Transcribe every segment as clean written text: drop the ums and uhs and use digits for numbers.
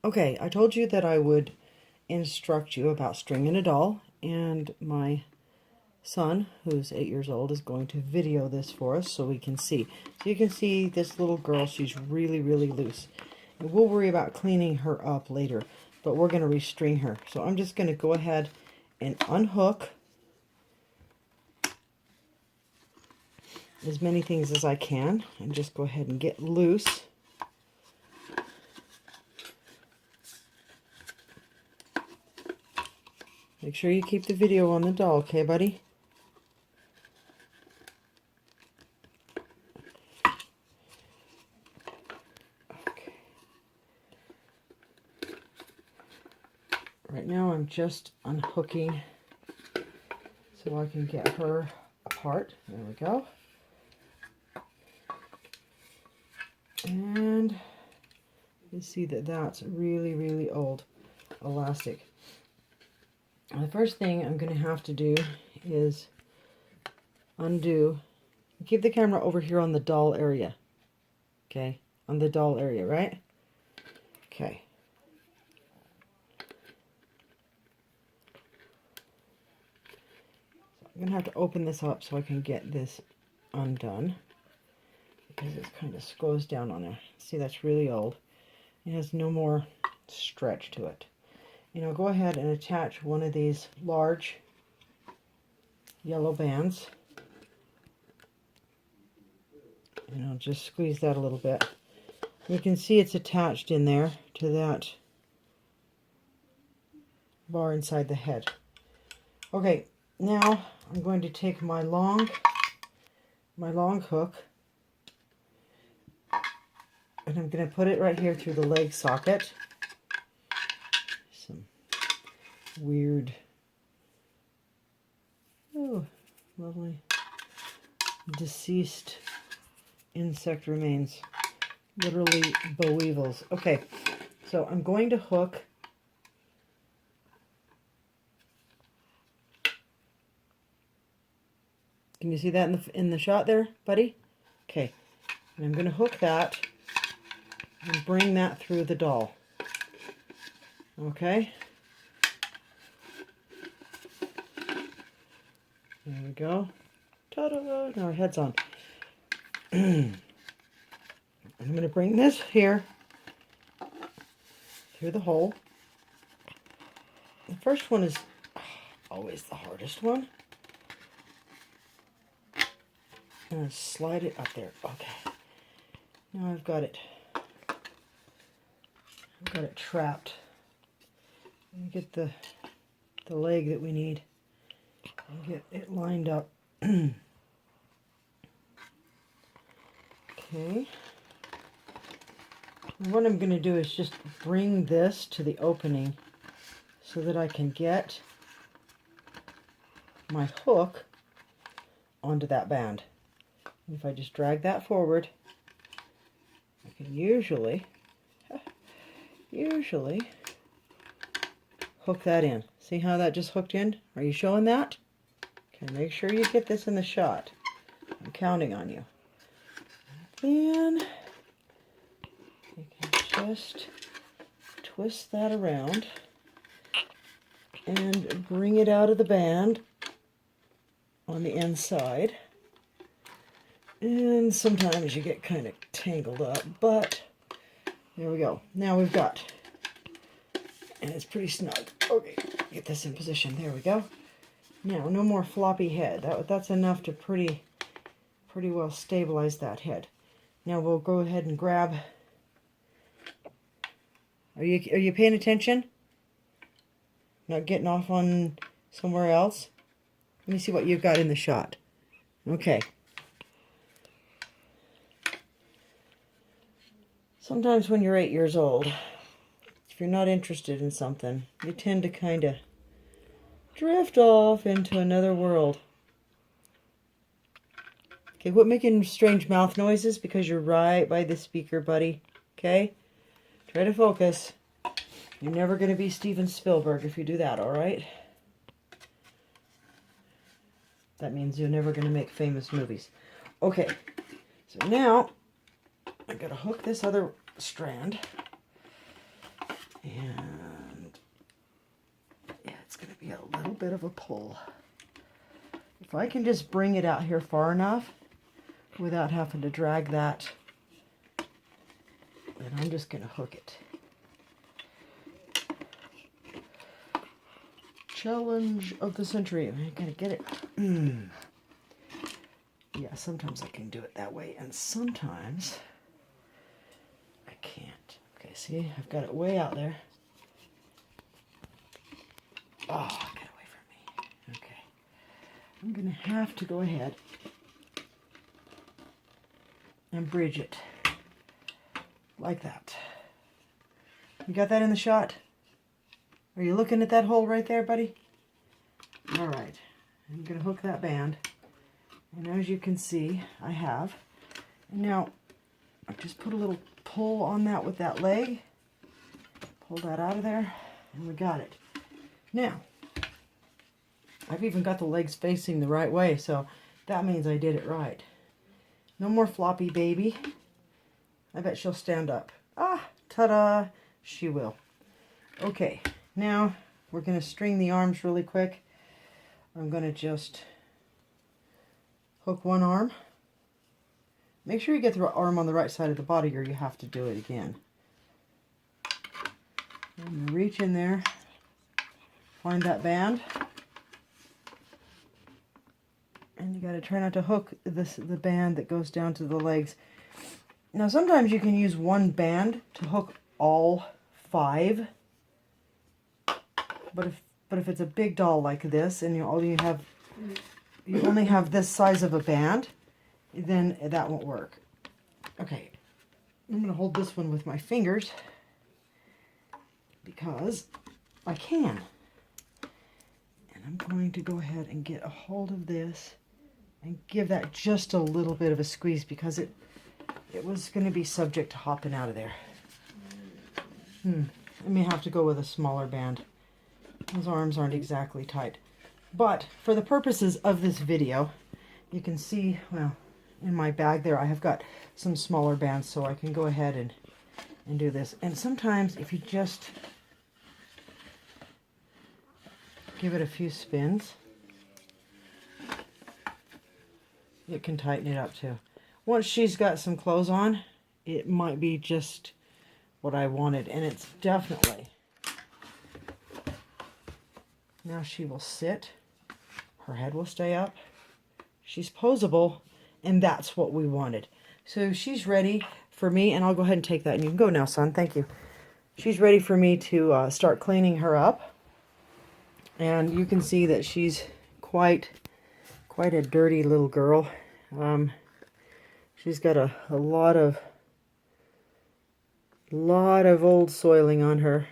Okay, I told you that I would instruct you about stringing a doll, and my son, who's 8 years old, is going to video this for us so we can see. So you can see this little girl, she's really, really loose. And we'll worry about cleaning her up later, but we're going to restring her. So I'm just going to go ahead and unhook as many things as I can and just go ahead and get loose. Make sure you keep the video on the doll, okay, buddy? Okay. Right now I'm just unhooking so I can get her apart. There we go. And you see that that's really, really old elastic. The first thing I'm going to have to do is undo. Keep the camera over here on the doll area. Okay, on the doll area, right? Okay. So I'm going to have to open this up so I can get this undone, because it kind of goes down on there. See, that's really old. It has no more stretch to it. You know, go ahead and attach one of these large yellow bands. And I'll just squeeze that a little bit. You can see it's attached in there to that bar inside the head. Okay, now I'm going to take my long hook, and I'm going to put it right here through the leg socket. Some weird, oh, lovely deceased insect remains. Literally boll weevils. Okay, so I'm going to hook Can you see that in the shot there, buddy? Okay, and I'm going to hook that and bring that through the doll. Okay. There we go. Ta-da! Now our head's on. I'm going to bring this here through the hole. The first one is always the hardest one. I'm going to slide it up there. Okay. Now I've got it trapped. Let me get the leg that we need and get it lined up. Okay. And what I'm going to do is just bring this to the opening so that I can get my hook onto that band. And if I just drag that forward, I can usually hook that in. See how that just hooked in? Are you showing that? Okay, make sure you get this in the shot. I'm counting on you. Then you can just twist that around and bring it out of the band on the inside. And sometimes you get kind of tangled up, but there we go. Now we've got, and it's pretty snug. Okay, get this in position. There we go. Now, no more floppy head. That's enough to pretty well stabilize that head. Now we'll go ahead and grab. Are you paying attention? Not getting off on somewhere else? Let me see what you've got in the shot. Okay. Sometimes when you're 8 years old, if you're not interested in something, you tend to kind of drift off into another world. Okay, quit making strange mouth noises because you're right by the speaker, buddy. Okay? Try to focus. You're never going to be Steven Spielberg if you do that, alright? That means you're never going to make famous movies. Okay, so now I've got to hook this other strand And yeah, it's going to be a little bit of a pull. If I can just bring it out here far enough without having to drag that, then I'm just going to hook it. Challenge of the century. Am I going to get it? Yeah, sometimes I can do it that way, and sometimes I can't. Okay, see, I've got it way out there. Oh, get away from me. Okay. I'm going to have to go ahead and bridge it like that. You got that in the shot? Are you looking at that hole right there, buddy? All right. I'm going to hook that band. And as you can see, I have. And now, I just put a little pull on that with that leg. Pull that out of there, and we got it. Now, I've even got the legs facing the right way, so that means I did it right. No more floppy baby. I bet she'll stand up. Ah, ta-da! She will. Okay, now we're going to string the arms really quick. I'm going to just hook one arm. Make sure you get the arm on the right side of the body or you have to do it again. And reach in there, find that band. And you got to try not to hook the band that goes down to the legs. Now sometimes you can use one band to hook all 5. But if it's a big doll like this and you only have this size of a band, then that won't work. Okay, I'm going to hold this one with my fingers because I can. And I'm going to go ahead and get a hold of this and give that just a little bit of a squeeze because it was going to be subject to hopping out of there. I may have to go with a smaller band. Those arms aren't exactly tight. But for the purposes of this video, you can see, well, in my bag there, I have got some smaller bands, so I can go ahead and do this. And sometimes if you just give it a few spins, it can tighten it up too. Once she's got some clothes on, it might be just what I wanted, and it's definitely. Now she will sit, her head will stay up, she's posable, and that's what we wanted. So she's ready for me, and I'll go ahead and take that, and you can go now, son, thank you. She's ready for me to start cleaning her up, and you can see that she's quite a dirty little girl. She's got a lot of old soiling on her,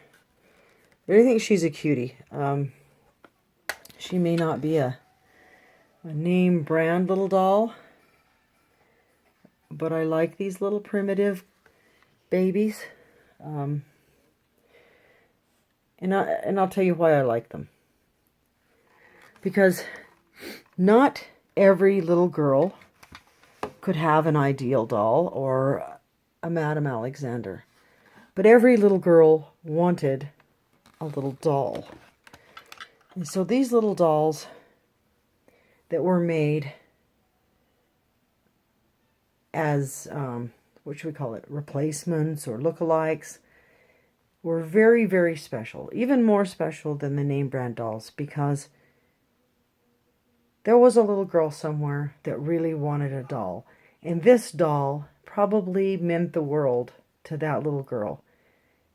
but I think she's a cutie. She may not be a name brand little doll, but I like these little primitive babies. And I'll tell you why I like them. Because not every little girl could have an ideal doll or a Madame Alexander. But every little girl wanted a little doll. And so these little dolls that were made as, what should we call it, replacements or lookalikes, were very, very special. Even more special than the name brand dolls, because there was a little girl somewhere that really wanted a doll. And this doll probably meant the world to that little girl,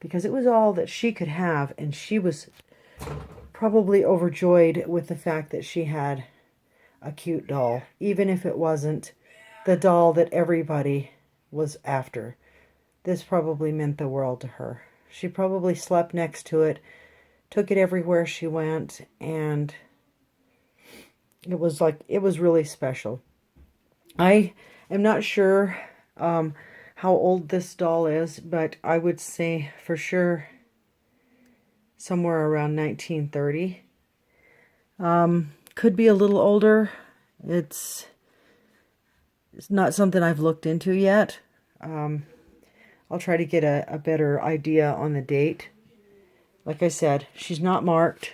because it was all that she could have, and she was probably overjoyed with the fact that she had a cute doll, even if it wasn't the doll that everybody was after. This probably meant the world to her. She probably slept next to it, took it everywhere she went, and it was really special. I am not sure how old this doll is, but I would say for sure somewhere around 1930. Could be a little older. It's not something I've looked into yet. I'll try to get a better idea on the date. Like I said, she's not marked,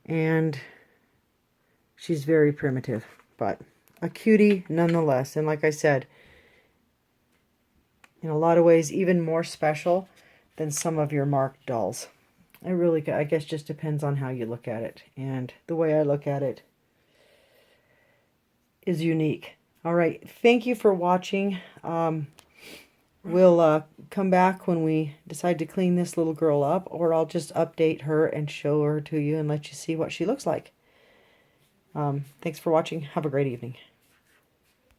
and she's very primitive, but a cutie nonetheless. And like I said, in a lot of ways, even more special than some of your marked dolls. I guess just depends on how you look at it. And the way I look at it is unique. All right, thank you for watching. We'll come back when we decide to clean this little girl up, or I'll just update her and show her to you and let you see what she looks like. Thanks for watching. Have a great evening.